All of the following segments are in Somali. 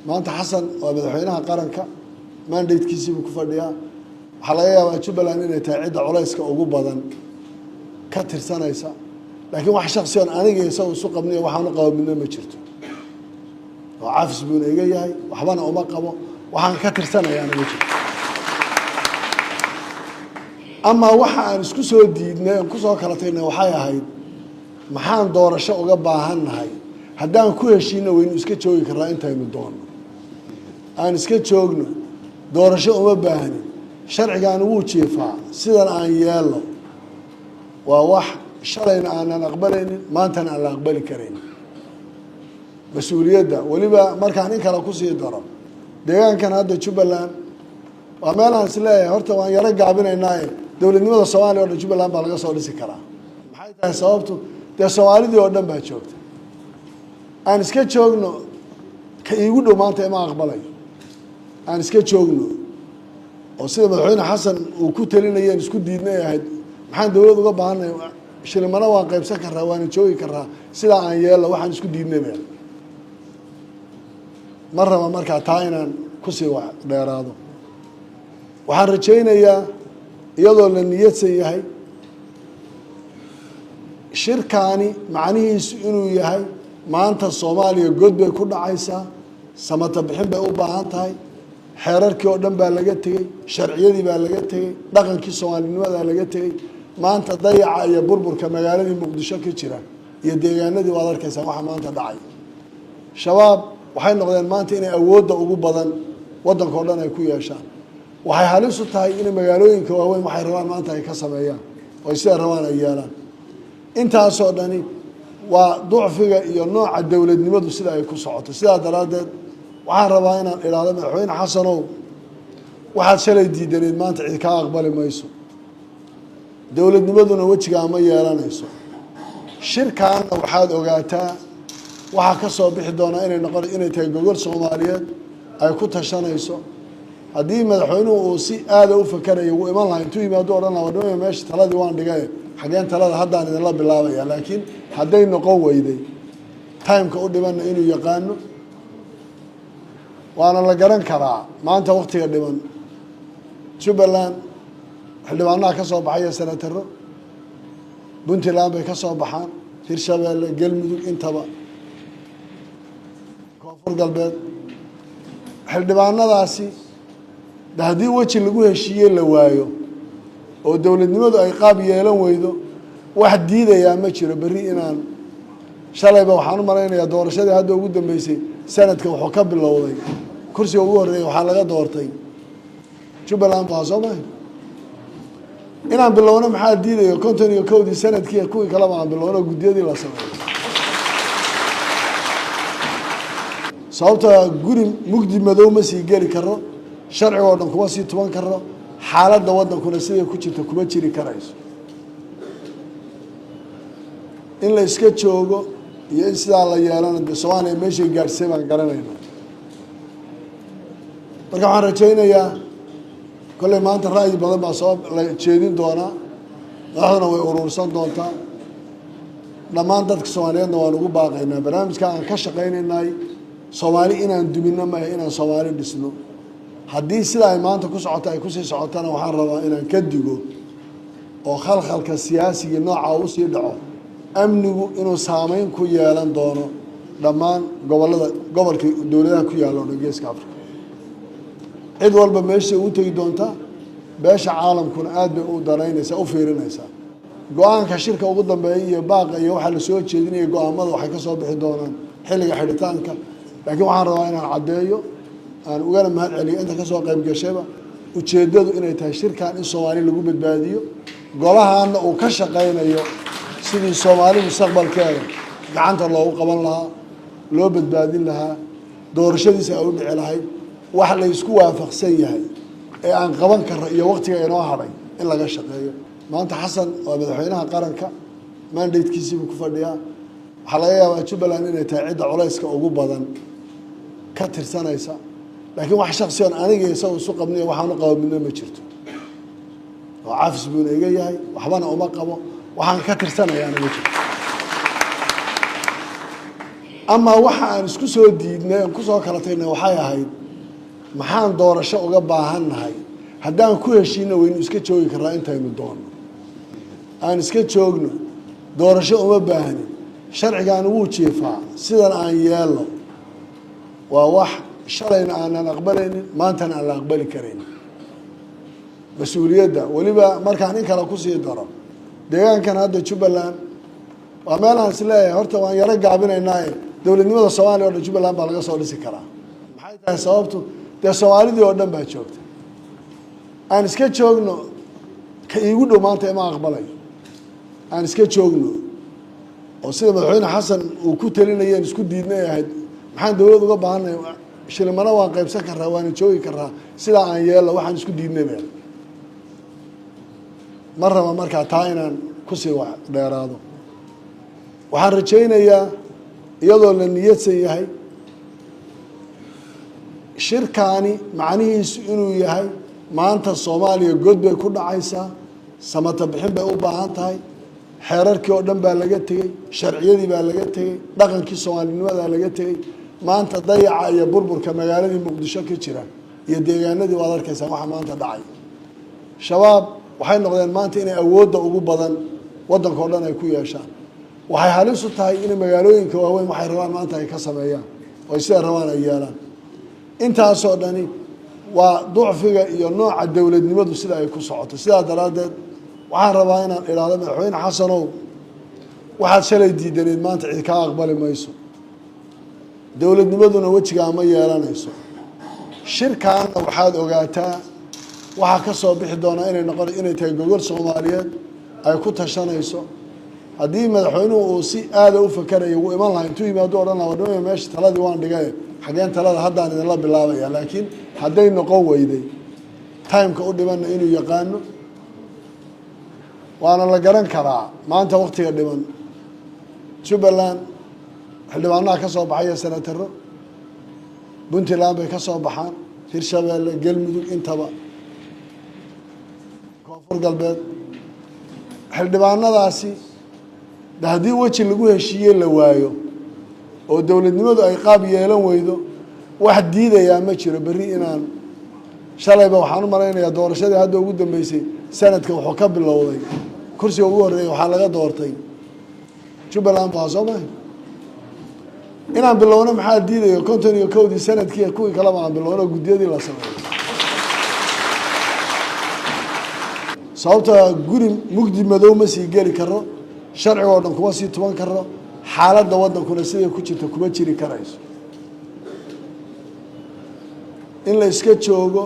maanta xasan waa madaxweynaha qaranka mandatekiisii buu ku fadhiyaa waxaa laga yaabaa Jubbaland inay tahay cidda culayska ugu badan ka tirsanaysa laakiin wax shakhsiyan aniga isagu isu qabniyo waxaan u qabo midna ma jirto oo caafis buu iga yahay waxbana uma qabo waxaan ka tirsanayaa ma jirto ama waxa aan isku soo diidnay aan ku soo kala tagnay waxay ahayd maxaan doorasho uga baahannahay haddaan ku heshiino waynu iska joogi karnaa intaynu doonno aan iska joogno doorasho uma baahnin sharcigan wuu jiifaa sidan aan yeelo waa wax shalayna aanan aqbalaynin maantana aan la aqbali karayn mas-uuliyadda weliba markaan in kale kusii daro deegaankan hadda Jubbaland waa meel aan isleeyahay horta waan yaro gaabinaynaaye dowladnimada Soomaaliya oo dhan Jubbaland baa laga soo dhisi karaa maxay tahay sababtu dee Soomaalidii oo dhan baa joogta aan iska joogno ka iigu dhow maanta ima aqbalayo aan iska joogno oo sida madaxweyne xasan uu ku talinayeen isku diidnay ahayd maxaan dowlad uga baahanay shilimana waan qaybsan karaa waan joogi karaa sida aan yeelo waxaan isku diidnay ma raba markaa taa inaan kusii dheeraado waxaan rajaynayaa iyadoo la niyadsan yahay shirkaani macnihiisu inuu yahay maanta Soomaaliya god bay ku dhacaysaa samata bixin bay u baahan tahay xeerarkii oo dhan baa laga tegey sharciyadii baa laga tegey dhaqankii Soomaalinimada laga tegey maanta dayaca iyo burburka magaaladii Muqdisho ka jira iyo deegaanadii waad arkaysaa waxa maanta dhacay shabaab waxay noqdeen maanta inay awoodda ugu badan waddanka oo dhan ay ku yeeshaan waxay halis u tahay in magaalooyinka waaweyn waxay rabaan maanta ay ka sameeyaan oo sida rabaan ay yeelaan intaasoo dhani waa ducfiga iyo nooca dowladnimadu sida ay ku socoto sidaa daraadeed waxaan rabaa inaan ilaalo madaxweyne xasanow waxaad shalay diidaneed maanta cid kaa aqbali mayso dowladnimaduna wejigaa ma yeelanayso shirkaanna waxaad ogaataa waxaa ka soo bixi doonaa inay tahay gogol Soomaaliyeed ay ku tashanayso haddii madaxweynuhu uu si aada u fakarayo wuu iman lahaa intuu yimaado odhan lahaa wadhamaya meesha taladii waan dhigay xageen talada haddaan idinla bilaabaya laakiin hadday noqon weyday timeka u dhibanna inuu yaqaano waana la garan karaa maanta waqtiga dhiban Jubbaland xildhibaanaha ka soo baxaya senataro Puntland bay ka soo baxaan Hirshabeelle Galmudug intaba koonfur galbeed xildhibaanadaasi haddii weji lagu heshiiyey la waayo oo dowladnimadu ay qaab yeelan weydo wax diidayaa ma jiro berri inaan shalayba waxaan u malaynayaa doorashadii hadda ugu dambeysay sanadka wuxuu ka bilowday kursiga ugu horreeya waxaa laga doortay Jubbaland baa soo mahay inaan bilowno maxaa diidayo 51 sanadkii kuwii kale baan bilowno guddiyadii la sameeyay sababta guri mugdi madow ma sii geli karo sharciga oo dhan kuma sii tuban karo xaaladda waddankuna sidii ku jirta kuma jiri karayso in la iska joogo iyo in sidaa la yeelana dee Soomaaliya meeshay gaadhsay baan garanaynaa marka waxaan rajaynayaa kolley maanta ra'yi badan baa soo la jeedin doonaa madaxduna way urursan doontaa dhammaan dadka Soomaaliyeedna waan ugu baaqaynaa barnaamijka aan ka shaqaynaynay Soomaali inaan duminno ma inaan Soomaali dhisno haddii sida ay maanta ku socoto ay kusii socotana waxaan rabaa inaan ka digo oo khalkhalka siyaasiga nooca uu sii dhaco amnigu inuu saameyn ku yeelan doono dhammaan gobolka dowladaha ku yaalla oo Geeska Afrika cid walba meesha u tagi doonta beesha caalamkuna aad bay u danaynaysaa u fiirinaysaa go-aanka shirka ugu dambeeya iyo baaqa iyo waxa la soo jeedinaya go'aamada waxay ka soo bixi doonaan xilliga xidhitaanka laakiin waxaan rabaa inaan caddeeyo aan ugana mahad celiyo inta ka soo qayb gashayba ujeeddadu inay tahay shirkan in Soomaali lagu badbaadiyo golahaana uu ka shaqaynayo sidii Soomaali mustaqbalkeeda gacanta loogu qaban lahaa loo badbaadin lahaa doorashadiisa ay u dhici lahayd wax la isku waafaqsan yahay ee aan qaban karno iyo waqtiga inoo hadhay in laga shaqeeyo maanta xasan waa madaxweynaha qaranka mandatekiisii buu ku fadhiyaa waxaa laga yaabaa Jubbaland inay tahay cidda culayska ugu badan ka tirsanaysa laakiin wax shakhsiyan aniga isagu isu qabniyo waxaan u qabo midna ma jirto oo caafis buu iga yahay waxbana uma qabo waxaan ka tirsanayaa ma jirto أما وحنا نسكسو ديدنا نكسو كرتنا وحيا هاي محان دور شو جبا هاي هدان كل شيء وين نسكت شوي كرا أنت من دون أنا نسكت شوقنا دور شو ما باهني شرع كان وشيفا سيدنا عن يلا وواح شرعنا أنا نقبلني ما أنت أنا أقبل كريم مسؤولية ده ولبا مركانين كلا كوسي ضرب ديان كان هذا جبلان وعملنا سلاح هرت وان يرجع بين الناي دولة نمط السوالي ولا جبلان بالغ صار لسكرا محيط سببته ده السوالي دي قدام بتشوفت أنا سكت شوقنا يقولوا ما أنت ما أقبلي أنا سكت شوقنا وصير مدحين حسن وكتلنا ين سكت دينا يهد محن دولة قبعنا شل مرة واقع بسكر وان شوي كرها سلا عن يلا واحد سكت دينا بيل مرة ما مركع تاينا كسي واحد ديرادو waxaan rajaynayaa iyadoo la niyad yahay shirkaani macnihiisu inuu yahay maanta Soomaaliya god bay ku dhacaysaa samata bixin bay u baahan tahay xeerarkii oo dhan baa laga tagay sharciyadii baa laga tagay dhaqankii Soomaalinimada laga tagay maanta dayaca iyo burburka magaaladii Muqdisho ka jira iyo deegaanadii waad arkaysaa waxa maanta dhacay shabaab waxay noqdeen maanta inay awoodda ugu badan wadanka oo dhan ay ku yeeshaan waxay halis u tahay in magaalooyinka waaweyn waxay rabaan maanta ay ka sameeyaan oo sida rabaan ay yeelaan intaas oo dhani waa ducfiga iyo nooca dawladnimadu sida ay ku socoto sida daraadeed waxaan rabaa inaan ilaalo madaxweyne xasanow waxaad shalay diidaneed maanta cid ka aqbali mayso dawladnimaduna wajiga ma yeelanayso shirkaana waxaad ogaataa waxa ka soo bixi doona inay tahay gogol Soomaaliyeed ay ku tashanayso haddii madaxweynuhu uu si aad u fakarayo uu iman lahaa intuu yimaado oran lahaa wadooyin meesha taladii waan dhigay xageen talada haddaan idin la bilaabaya laakiin hadday noqon weyday timeka u dhiman inuu yaqaano waana la garan karaa maanta waqtiga dhiman Jubbaland xildhibaanaha ka soo baxaya senataro Puntland bay ka soo baxaan Hirshabeelle Galmudug intaba Koonfur Galbeed xildhibaanadaasi haddii waji lagu heshiiyey la waayo oo dawladnimadu ay qaab yeelan weydo wax diidaya ma jiro bari inaan shalayba waxaan u maraynayaa doorashadii hadda ugu dambeysay sanadka wuxuu ka bilowday kursiga ugu horeeyay waxa laga doortay Jubbaland baa soo mahay inaan bilowno maxaa diidayo konton iyo kowdii sanadkii kuwii kala baan bilowno gudiyadii la sameeyay sababta guri mugdi madow ma sii geli karo sharci oo dhan kuma sii tuban karo xaaladda wadankuna sidii ku jirta kuma jiri karayso in la iska joogo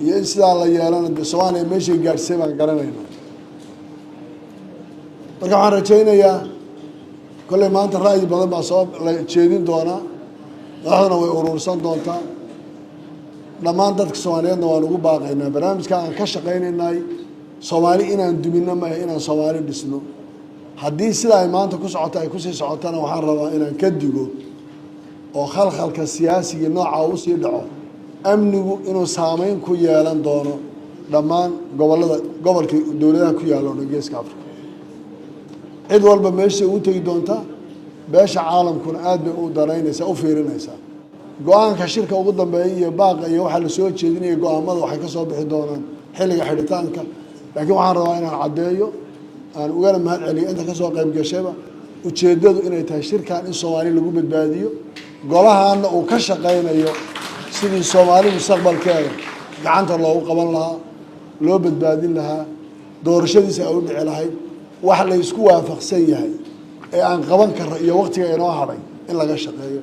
iyo in sidaa la yeelana Soomaaliya meeshay gaadhsay baan garanaynaa marka waxaan rajaynayaa kolley maanta ra'yi badan baa soo jeedin doona madaxduna way urursan doontaa dhammaan dadka Soomaaliyeedna waan ugu baaqaynaa barnaamijka aan ka shaqaynaynay Soomaali inaan dumino ma inaan Soomaali dhisno haddii sida ay maanta ku socoto ay ku sii socotana waxaan rabaa inaan ka digo oo khalkhalka siyaasiga nooca uu sii dhaco amnigu inuu saameyn ku yeelan doono dhammaan gobolka dawladaha ku yaalo Geeska Afrika cid walba meesha uu tagi doonta beesha caalamkuna aad bay u daraynaysaa u fiirinaysaa go'aanka shirka ugu dambeeyay iyo baaqa iyo waxa la soo jeedinaya go'aamada waxay ka soo bixi doonaan xilliga xidhitaanka laakiin waxaan rabaa inaan caddeeyo aan ugana mahad celiyo inta ka soo qayb gashayba ujeedadu inay tahay shirkan in Soomaali lagu badbaadiyo golahaana uu ka shaqeynayo sidii Soomaali mustaqbalkeeda gacanta loogu qaban lahaa loo badbaadin lahaa doorashadiisa ay u dhici lahayd wax la isku waafaqsan yahay ee aan qaban karo iyo waqtiga inoo haray in laga shaqeeyo